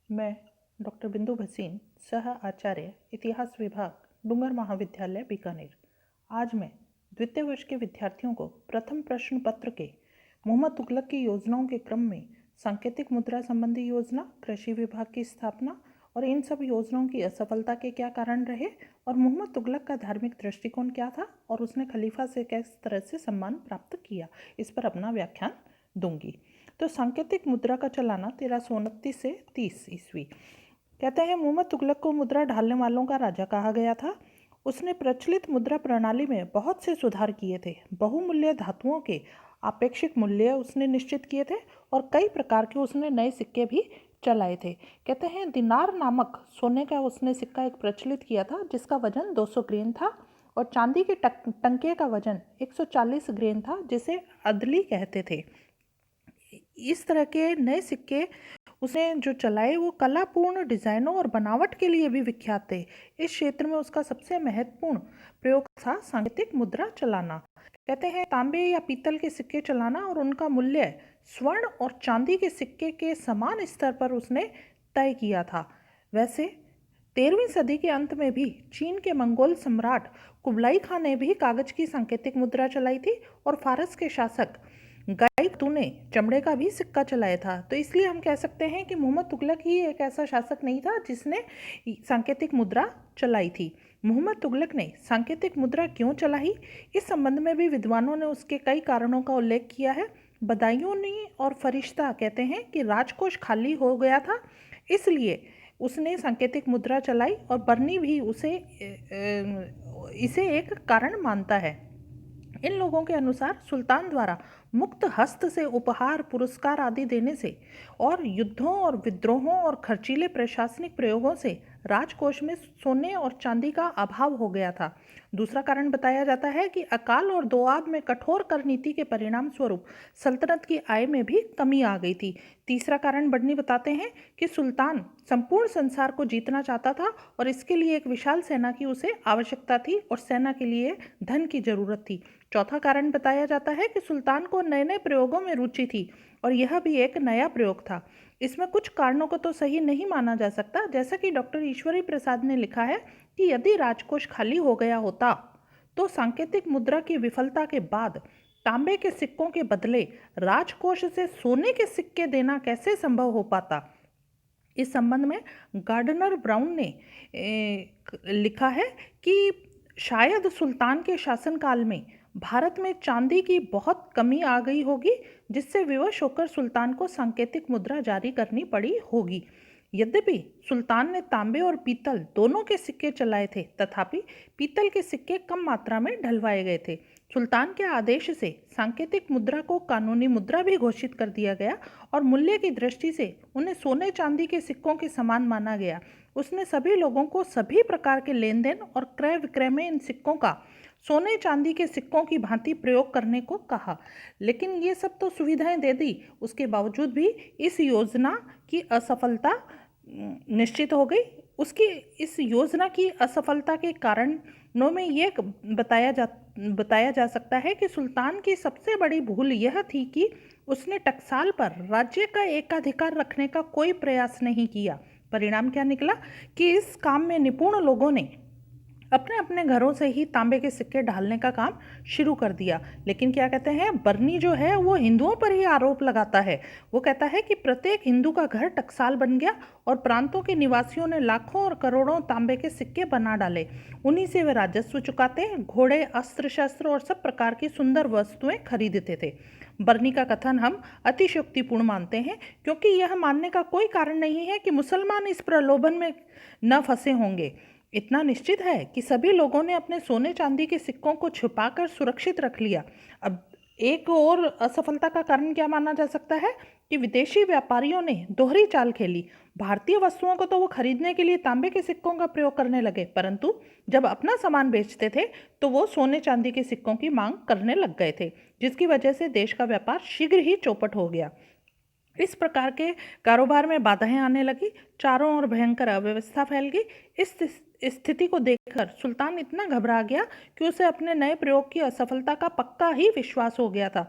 मैं डॉक्टर बिंदु भसीन, सह आचार्य इतिहास विभाग, डूंगर महाविद्यालय बीकानेर। आज मैं द्वितीय वर्ष के विद्यार्थियों को प्रथम प्रश्न पत्र के मोहम्मद तुगलक की योजनाओं के क्रम में सांकेतिक मुद्रा संबंधी योजना, कृषि विभाग की स्थापना और इन सब योजनाओं की असफलता के क्या कारण रहे और मोहम्मद तुगलक का धार्मिक दृष्टिकोण क्या था और उसने खलीफा से किस तरह से सम्मान प्राप्त किया, इस पर अपना व्याख्यान दूंगी। तो सांकेतिक मुद्रा का चलाना 1329 से 30 ईस्वी। कहते हैं मोहम्मद तुगलक को मुद्रा ढालने वालों का राजा कहा गया था। उसने प्रचलित मुद्रा प्रणाली में बहुत से सुधार किए थे। बहुमूल्य धातुओं के आपेक्षिक मूल्य उसने निश्चित किए थे और कई प्रकार के उसने नए सिक्के भी चलाए थे। कहते हैं दिनार नामक सोने का उसने सिक्का एक प्रचलित किया था जिसका वजन 200 ग्रेन था और चांदी के टंके का वजन 140 ग्रेन था जिसे अदली कहते थे। इस तरह के नए सिक्के उसने जो चलाए वो कलापूर्ण डिजाइनों और बनावट के लिए भी विख्यात थे। इस क्षेत्र में उसका सबसे महत्वपूर्ण प्रयोग था सांकेतिक मुद्रा चलाना। कहते हैं तांबे या पीतल के सिक्के चलाना और उनका मूल्य स्वर्ण और चांदी के सिक्के के समान स्तर पर उसने तय किया था। वैसे 13वीं सदी के अंत में भी चीन के मंगोल सम्राट कुबलाई खान ने भी कागज की सांकेतिक मुद्रा चलाई थी और फारस के शासक गाइक ने चमड़े का भी सिक्का चलाया था। तो इसलिए हम कह सकते हैं कि मोहम्मद तुगलक ही एक ऐसा शासक नहीं था जिसने सांकेतिक मुद्रा चलाई थी। मोहम्मद तुगलक ने सांकेतिक मुद्रा क्यों चलाई, इस संबंध में भी विद्वानों ने उसके कई कारणों का उल्लेख किया है। बदायूनी और फरिश्ता कहते हैं कि राजकोष खाली हो गया था, इसलिए उसने सांकेतिक मुद्रा चलाई और बर्नी भी इसे एक कारण मानता है। इन लोगों के अनुसार सुल्तान द्वारा मुक्त हस्त से उपहार, पुरस्कार आदि देने से और युद्धों और विद्रोहों और खर्चीले प्रशासनिक प्रयोगों से राजकोष में सोने और चांदी का अभाव हो गया था। दूसरा कारण बताया जाता है कि अकाल और दोआब में कठोर कर नीति के परिणाम स्वरूप सल्तनत की आय में भी कमी आ गई थी। तीसरा कारण बर्नी बताते हैं कि सुल्तान संपूर्ण संसार को जीतना चाहता था और इसके लिए एक विशाल सेना की उसे आवश्यकता थी और सेना के लिए धन की जरूरत थी। चौथा कारण बताया जाता है कि सुल्तान को नए नए प्रयोगों में रुचि थी और यह भी एक नया प्रयोग था। इसमें कुछ कारणों को तो सही नहीं माना जा सकता, जैसा कि डॉक्टर ईश्वरी प्रसाद ने लिखा है कि यदि राजकोष खाली हो गया होता तो सांकेतिक मुद्रा की विफलता के बाद तांबे के सिक्कों के बदले राजकोष से सोने के सिक्के देना कैसे संभव हो पाता। इस संबंध में गार्डनर ब्राउन ने लिखा है कि शायद सुल्तान के शासनकाल में भारत में चांदी की बहुत कमी आ गई होगी, जिससे विवश होकर सुल्तान को सांकेतिक मुद्रा जारी करनी पड़ी होगी। यद्यपि सुल्तान ने तांबे और पीतल दोनों के सिक्के चलाए थे, तथापि पीतल के सिक्के कम मात्रा में ढलवाए गए थे। सुल्तान के आदेश से सांकेतिक मुद्रा को कानूनी मुद्रा भी घोषित कर दिया गया और मूल्य की दृष्टि से उन्हें सोने चांदी के सिक्कों के समान माना गया। उसने सभी लोगों को सभी प्रकार के लेन देन और क्रय विक्रय में इन सिक्कों का सोने चांदी के सिक्कों की भांति प्रयोग करने को कहा। लेकिन ये सब तो सुविधाएं दे दी, उसके बावजूद भी इस योजना की असफलता निश्चित हो गई। उसकी इस योजना की असफलता के कारणों में ये बताया जा सकता है कि सुल्तान की सबसे बड़ी भूल यह थी कि उसने टकसाल पर राज्य का एकाधिकार रखने का कोई प्रयास नहीं किया। परिणाम क्या निकला कि इस काम में निपुण लोगों ने अपने अपने घरों से ही तांबे के सिक्के ढालने का काम शुरू कर दिया। लेकिन क्या कहते हैं, बर्नी जो है वो हिंदुओं पर ही आरोप लगाता है। वो कहता है कि प्रत्येक हिंदू का घर टकसाल बन गया और प्रांतों के निवासियों ने लाखों और करोड़ों तांबे के सिक्के बना डाले। उन्हीं से वे राजस्व चुकाते, घोड़े, अस्त्र शस्त्र और सब प्रकार की सुंदर वस्तुएं खरीदते थे। बर्नी का कथन हम अतिशयोक्तिपूर्ण मानते हैं, क्योंकि यह मानने का कोई कारण नहीं है कि मुसलमान इस प्रलोभन में न फंसे होंगे। इतना निश्चित है कि सभी लोगों ने अपने सोने चांदी के सिक्कों को छुपाकर सुरक्षित रख लिया। अब एक और असफलता का कारण क्या माना जा सकता है कि विदेशी व्यापारियों ने दोहरी चाल खेली। भारतीय वस्तुओं को तो वो खरीदने के लिए तांबे के सिक्कों का प्रयोग करने लगे, परंतु जब अपना सामान बेचते थे तो वो सोने चांदी के सिक्कों की मांग करने लग गए थे, जिसकी वजह से देश का व्यापार शीघ्र ही चौपट हो गया। इस प्रकार के कारोबार में बाधाएं आने लगी, चारों ओर भयंकर अव्यवस्था फैल गई। इस स्थिति को देखकर सुल्तान इतना घबरा गया कि उसे अपने नए प्रयोग की असफलता का पक्का ही विश्वास हो गया था।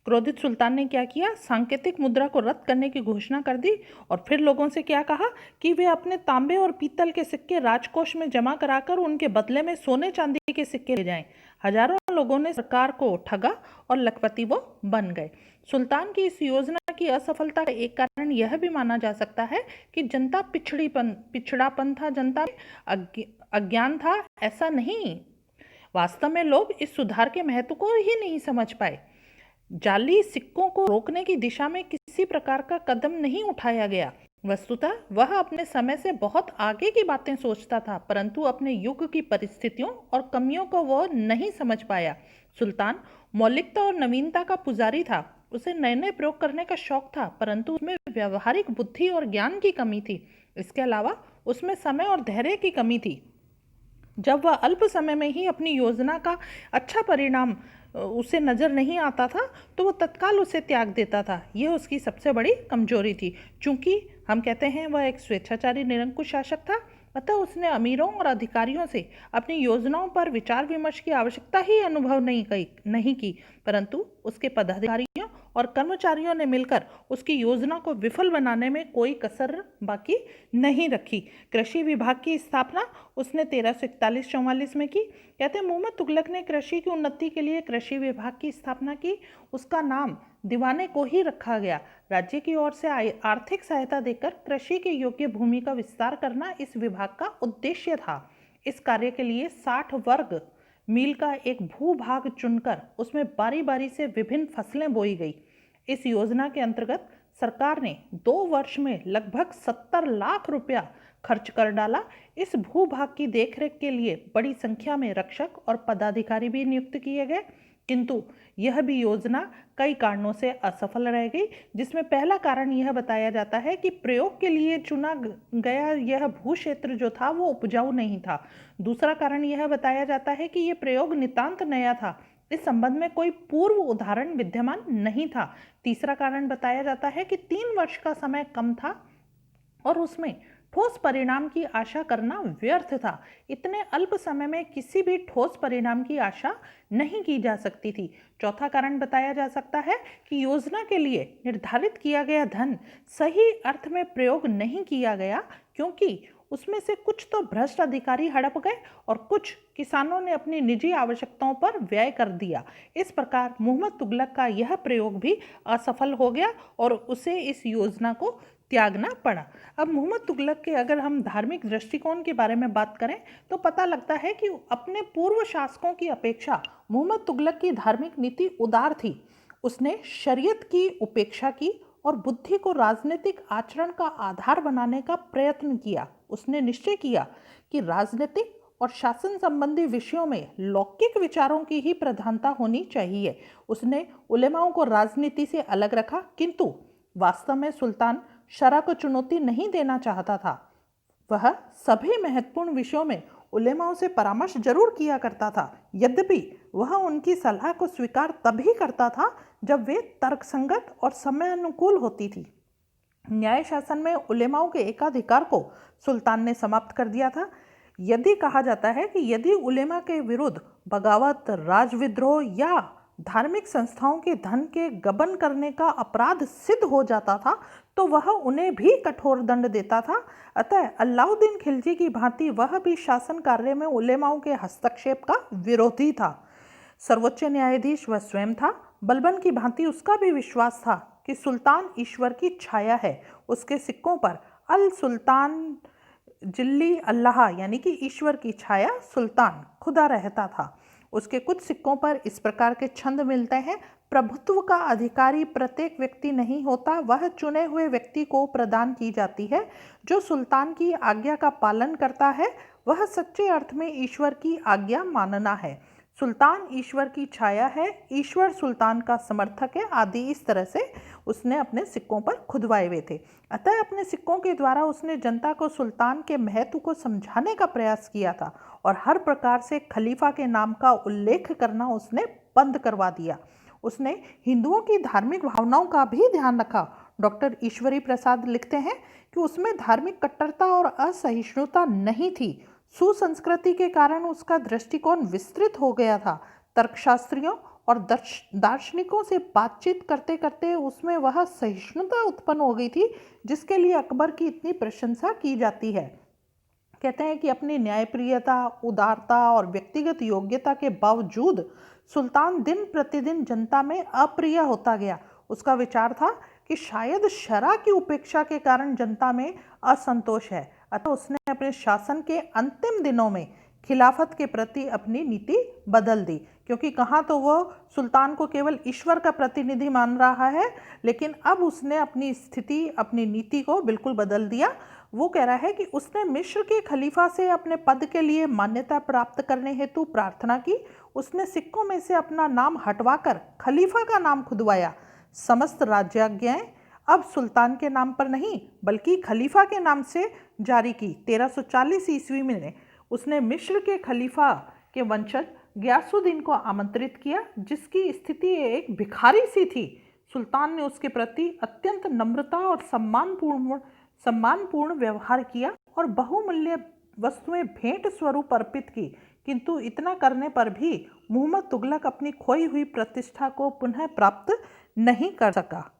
क्रोधित सुल्तान ने क्या किया, सांकेतिक मुद्रा को रद्द करने की घोषणा कर दी और फिर लोगों से क्या कहा कि वे अपने तांबे और पीतल के सिक्के राजकोष में जमा कराकर उनके बदले में सोने चांदी के सिक्के ले जाएं। हजारों लोगों ने सरकार को ठगा और लखपति वो बन गए। सुल्तान की इस योजना की असफलता का एक कारण यह भी माना जा सकता है कि जनता पिछड़ापन था, जनता में अज्ञान था। ऐसा नहीं, वास्तव में लोग इस सुधार के महत्व को ही नहीं समझ पाए। जाली सिक्कों को रोकने की दिशा में किसी प्रकार का कदम नहीं उठाया गया। वस्तुतः वह अपने समय से बहुत आगे की बातें सोचता था, परंतु अपने युग की परिस्थितियों और कमियों को वह नहीं समझ पाया। सुल्तान मौलिकता और नवीनता का पुजारी था। उसे नए नए प्रयोग करने का शौक था, परंतु उसमें व्यवहारिक बुद्धि और ज्ञान की कमी थी। इसके अलावा उसमें समय और धैर्य की कमी थी। जब वह अल्प समय में ही अपनी योजना का अच्छा परिणाम उसे नजर नहीं आता था, तो वह तत्काल उसे त्याग देता था। यह उसकी सबसे बड़ी कमजोरी थी। चूंकि हम कहते हैं वह एक स्वेच्छाचारी निरंकुश शासक था, अतः उसने अमीरों और अधिकारियों से अपनी योजनाओं पर विचार विमर्श की आवश्यकता ही अनुभव नहीं की, परंतु उसके पदाधिकारियों और कर्मचारियों ने मिलकर उसकी योजना को विफल बनाने में कोई कसर बाकी नहीं रखी। कृषि विभाग की स्थापना उसने 1341-44 में की। कहते मोहम्मद तुगलक ने कृषि की उन्नति के लिए कृषि विभाग की स्थापना की। उसका नाम दीवाने को ही रखा गया। राज्य की ओर से आर्थिक सहायता देकर कृषि के योग्य भूमि का विस्तार करना इस विभाग का उद्देश्य था। इस कार्य के लिए 60 वर्ग मील का एक भूभाग चुनकर उसमें बारी बारी से विभिन्न फसलें बोई गई। इस योजना के अंतर्गत सरकार ने 2 वर्ष में लगभग 70 लाख रुपया खर्च कर डाला। इस भूभाग की देखरेख के लिए बड़ी संख्या में रक्षक और पदाधिकारी भी नियुक्त किए गए, किंतु यह भी योजना कई कारणों से असफल रह गई, जिसमें पहला कारण यह बताया जाता है कि प्रयोग के लिए चुना गया यह भू क्षेत्र जो था वो उपजाऊ नहीं था। दूसरा कारण यह बताया जाता है कि यह प्रयोग नितांत नया था, इस संबंध में कोई पूर्व उदाहरण विद्यमान नहीं था। तीसरा कारण बताया जाता है कि 3 वर्ष का समय कम था और उसमें ठोस परिणाम की आशा करना व्यर्थ था। इतने अल्प समय में किसी भी ठोस परिणाम की आशा नहीं की जा सकती थी। चौथा कारण बताया जा सकता है कि योजना के लिए निर्धारित किया गया धन सही अर्थ में प्रयोग नहीं किया गया, क्योंकि उसमें से कुछ तो भ्रष्ट अधिकारी हड़प गए और कुछ किसानों ने अपनी निजी आवश्यकताओं पर व्यय कर दिया। इस प्रकार मोहम्मद तुगलक का यह प्रयोग भी असफल हो गया और उसे इस योजना को त्यागना पड़ा। अब मोहम्मद तुगलक के अगर हम धार्मिक दृष्टिकोण के बारे में बात करें तो पता लगता है कि अपने पूर्व शासकों की अपेक्षा मोहम्मद तुगलक की धार्मिक नीति उदार थी। उसने शरीयत की उपेक्षा की और बुद्धि को राजनीतिक आचरण का आधार बनाने का प्रयत्न किया। उसने निश्चय किया कि राजनीतिक और शासन संबंधी विषयों में लौकिक विचारों की ही प्रधानता होनी चाहिए। उसने उलेमाओं को राजनीति से अलग रखा, किंतु वास्तव में सुल्तान शरअ को चुनौती नहीं देना चाहता था। वह सभी महत्वपूर्ण विषयों में उलेमाओं से परामर्श जरूर किया करता था, यद्यपि वह उनकी सलाह को स्वीकार तभी करता था जब वे तर्कसंगत और समय अनुकूल होती थी। न्याय शासन में उलेमाओं के एकाधिकार को सुल्तान ने समाप्त कर दिया था। यदि कहा जाता है कि यदि उलेमा के विरुद्ध बगावत, राजविद्रोह या धार्मिक संस्थाओं के धन के गबन करने का अपराध सिद्ध हो जाता था तो वह उन्हें भी कठोर दंड देता था। अतः अलाउद्दीन खिलजी की भांति वह भी शासन कार्य में उलेमाओं के हस्तक्षेप का विरोधी था। सर्वोच्च न्यायाधीश वह स्वयं था। बलबन की भांति उसका भी विश्वास था कि सुल्तान ईश्वर की छाया है। उसके सिक्कों पर अल सुल्तान जिल्ली अल्लाह यानी कि ईश्वर की छाया सुल्तान खुदा रहता था। उसके कुछ सिक्कों पर इस प्रकार के छंद मिलते हैं: प्रभुत्व का अधिकारी प्रत्येक व्यक्ति नहीं होता, वह चुने हुए व्यक्ति को प्रदान की जाती है। जो सुल्तान की आज्ञा का पालन करता है वह सच्चे अर्थ में ईश्वर की आज्ञा मानना है। सुल्तान ईश्वर की छाया है, ईश्वर सुल्तान का समर्थक है आदि इस तरह से उसने अपने सिक्कों पर खुदवाए हुए थे। अतः अपने सिक्कों के द्वारा उसने जनता को सुल्तान के महत्व को समझाने का प्रयास किया था और हर प्रकार से खलीफा के नाम का उल्लेख करना उसने बंद करवा दिया। उसने हिंदुओं की धार्मिक भावनाओं का भी ध्यान रखा। डॉक्टर ईश्वरी प्रसाद लिखते हैं कि उसमें धार्मिक कट्टरता और असहिष्णुता नहीं थी। सुसंस्कृति के कारण उसका दृष्टिकोण विस्तृत हो गया था। तर्कशास्त्रियों और दार्शनिकों से बातचीत करते करते उसमें वह सहिष्णुता उत्पन्न हो गई थी जिसके लिए अकबर की इतनी प्रशंसा की जाती है। कहते हैं कि अपनी न्यायप्रियता, उदारता और व्यक्तिगत योग्यता के बावजूद सुल्तान दिन प्रतिदिन जनता में अप्रिय होता गया। उसका विचार था कि शायद शरअ की उपेक्षा के कारण जनता में असंतोष है, अतः उसने अपने शासन के अंतिम दिनों में खिलाफत के प्रति अपनी नीति बदल दी, क्योंकि कहाँ तो वो सुल्तान को केवल ईश्वर का प्रतिनिधि मान रहा है, लेकिन अब उसने अपनी स्थिति, अपनी नीति को बिल्कुल बदल दिया। वो कह रहा है कि उसने मिस्र के खलीफा से अपने पद के लिए मान्यता प्राप्त करने हेतु प्रार्थना की। उसने सिक्कों में से अपना नाम हटवाकर खलीफा का नाम खुदवाया। समस्त राज्याज्ञाएं अब सुल्तान के नाम पर नहीं बल्कि खलीफा के नाम से जारी की। 1340 ईस्वी में उसने मिस्र के खलीफा के वंशज गयासुद्दीन को आमंत्रित किया, जिसकी स्थिति एक भिखारी सी थी। सुल्तान ने उसके प्रति अत्यंत नम्रता और सम्मानपूर्ण व्यवहार किया और बहुमूल्य वस्तुएं भेंट स्वरूप अर्पित की, किंतु इतना करने पर भी मुहम्मद तुगलक अपनी खोई हुई प्रतिष्ठा को पुनः प्राप्त नहीं कर सका।